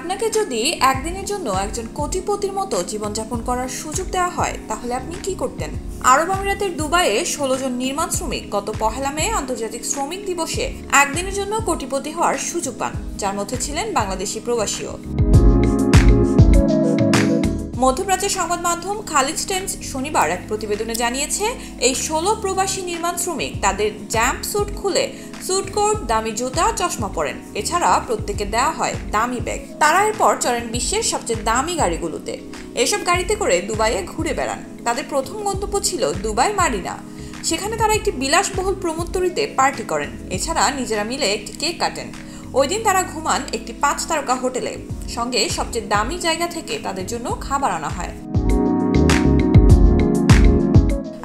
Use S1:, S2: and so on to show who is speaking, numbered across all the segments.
S1: আপনাকে যদি একদিনের জন্য একজন কোটিপতির মতো জীবনযাপন করার সুযোগ দেওয়া হয় তাহলে আপনি কি করতেন? আরব আমিরাতের দুবাইয়ে ১৬ জন নির্মাণ শ্রমিক গত ১ মে আন্তর্জাতিক শ্রমিক দিবসে একদিনের জন্য কোটিপতি হওয়ার সুযোগ পান, যার মধ্যে ছিলেন বাংলাদেশি প্রবাসীও। মধ্যপ্রাচ্যের সংবাদ মাধ্যম খালিজ টাইমস শনিবার এক প্রতিবেদনে জানিয়েছে, এই ১৬ প্রবাসী নির্মাণ শ্রমিক তাদের জাম্প স্যুট খুলে স্যুটকোট, দামি জুতা, চশমা পরেন। এছাড়া প্রত্যেকে দেওয়া হয় দামি ব্যাগ। তারা এরপর চড়েন বিশ্বের সবচেয়ে দামি গাড়িগুলোতে। এসব গাড়িতে করে দুবাইয়ে ঘুরে বেড়ান। তাদের প্রথম গন্তব্য ছিল দুবাই মারিনা। সেখানে তারা একটি বিলাসবহুল প্রমোত্তরিতে পার্টি করেন। এছাড়া নিজেরা মিলে একটি কেক কাটেন। ওই দিন তারা ঘুমান একটি ৫ তারকা হোটেলে। সঙ্গে সবচেয়ে দামি জায়গা থেকে তাদের জন্য খাবার আনা হয়।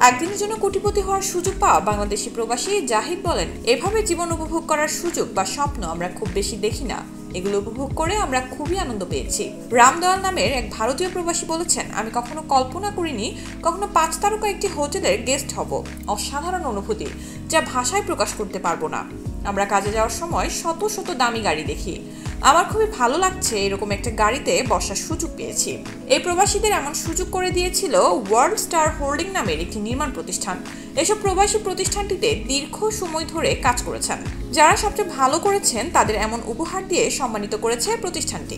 S1: একদিনের জন্য কোটিপতি হওয়ার সুযোগ পাওয়া বাংলাদেশি প্রবাসী জাহিদ বলেন, এভাবে জীবন উপভোগ করার সুযোগ বা স্বপ্ন আমরা খুব বেশি দেখি না। এগুলো উপভোগ করে আমরা খুবই আনন্দ পেয়েছি। রামদয়াল নামের এক ভারতীয় প্রবাসী বলেছেন, আমি কখনো কল্পনা করিনি কখনো ৫ তারকা একটি হোটেলের গেস্ট হব। অসাধারণ অনুভূতি, যা ভাষায় প্রকাশ করতে পারবো না। আমরা কাজে যাওয়ার সময় শত শত দামি গাড়ি দেখি। আমার খুবই ভালো লাগছে এরকম একটা গাড়িতে বসার সুযোগ পেয়েছি। এই প্রবাসীদের এমন সুযোগ করে দিয়েছিল ওয়ার্ল্ড স্টার হোল্ডিং নামের একটি নির্মাণ প্রতিষ্ঠান। এসব প্রবাসী প্রতিষ্ঠানটিতে দীর্ঘ সময় ধরে কাজ করেছেন। যারা সবচেয়ে ভালো করেছেন তাদের এমন উপহার দিয়ে সম্মানিত করেছে প্রতিষ্ঠানটি।